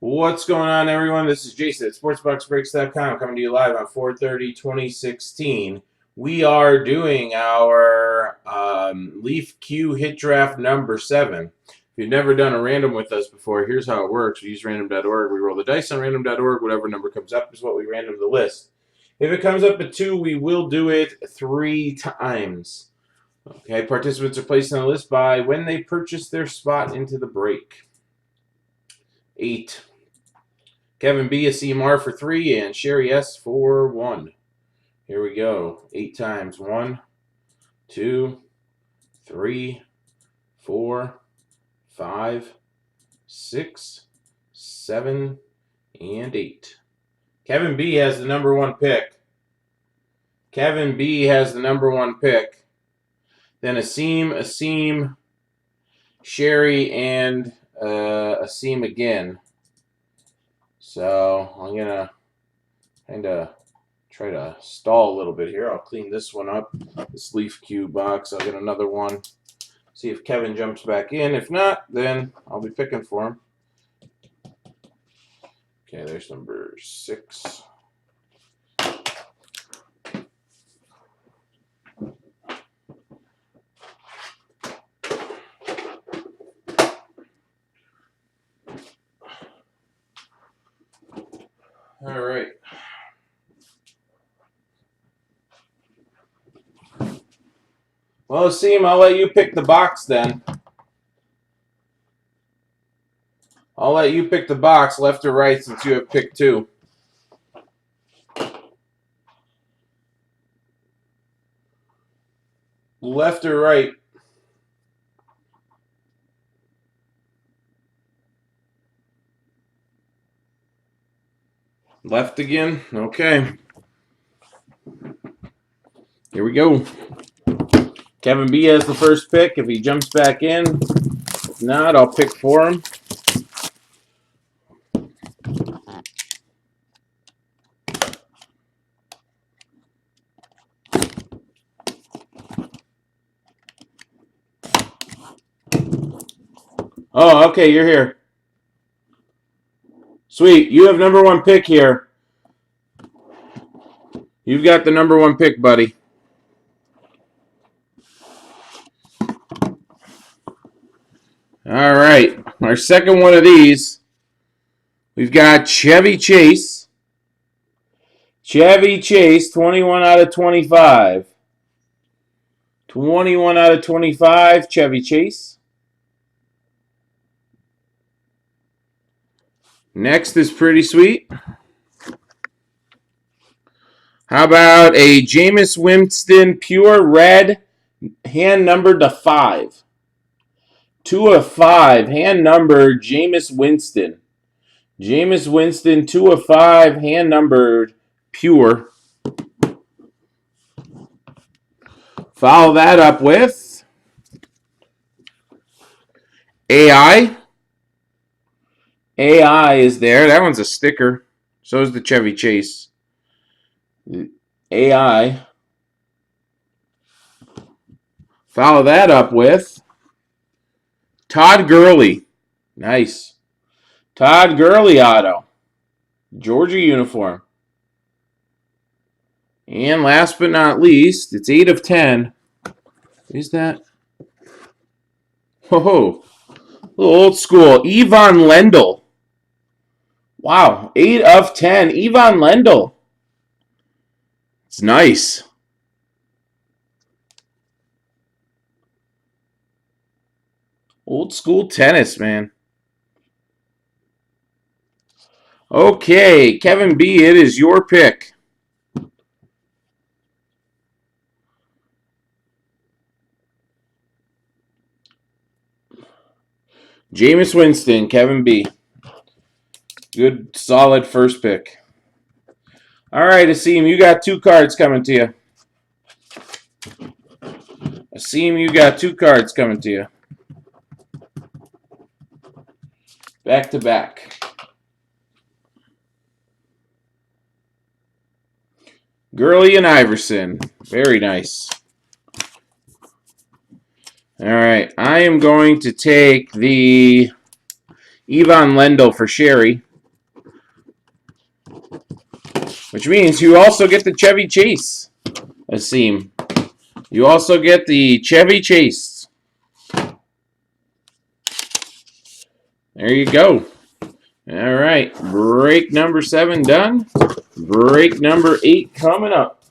What's going on, everyone? This is Jason at SportsBoxBreaks.com coming to you live on 4/30/2016. We are doing our Leaf Q Hit Draft number 7. If you've never done a random with us before, here's how it works. We use random.org. We roll the dice on random.org. Whatever number comes up is what we random the list. If it comes up at 2, we will do it 3 times. Okay, participants are placed on the list by when they purchase their spot into the break. 8. Kevin B, Asim R for 3, and Sherry S for 1. Here we go. 8 times. 1, 2, 3, 4, 5, 6, 7, and 8. Kevin B has the number 1 pick. Kevin B has the number 1 pick. Then Asim, Sherry, and Asim again. So I'm going to kind of try to stall a little bit here. I'll clean this one up, this Leaf Q box. I'll get another one. See if Kevin jumps back in. If not, then I'll be picking for him. Okay, there's number 6. All right. Well, Asim, I'll let you pick the box then. I'll let you pick the box, left or right, since you have picked 2. Left or right? Left again? Okay. Here we go. Kevin B has the first pick. If he jumps back in, if not, I'll pick for him. Oh, okay, you're here. Sweet. You have number 1 pick here. You've got the number 1 pick, buddy. All right. Our second one of these, we've got Chevy Chase. Chevy Chase, 21 out of 25. 21 out of 25, Chevy Chase. Next is pretty sweet. How about a Jameis Winston Pure Red, hand numbered to 5. 2 of 5, hand numbered Jameis Winston. Jameis Winston, 2 of 5, hand numbered Pure. Follow that up with AI. AI is there. That one's a sticker. So is the Chevy Chase. AI. Follow that up with Todd Gurley. Nice. Todd Gurley auto. Georgia uniform. And last but not least, it's 8 of 10. Is that? Whoa. A little old school. Yvonne Lendl. Wow. 8 of 10. Yvonne Lendl. It's nice. Old school tennis, man. Okay, Kevin B, it is your pick. Jameis Winston, Kevin B. Good, solid first pick. All right, Asim, you got 2 cards coming to you. Asim, you got 2 cards coming to you. Back to back. Gurley and Iverson. Very nice. All right, I am going to take the Yvonne Lendl for Sherry. which means you also get the Chevy Chase seam. You also get the Chevy Chase. There you go. All right, break number 7 done. Break number 8 coming up.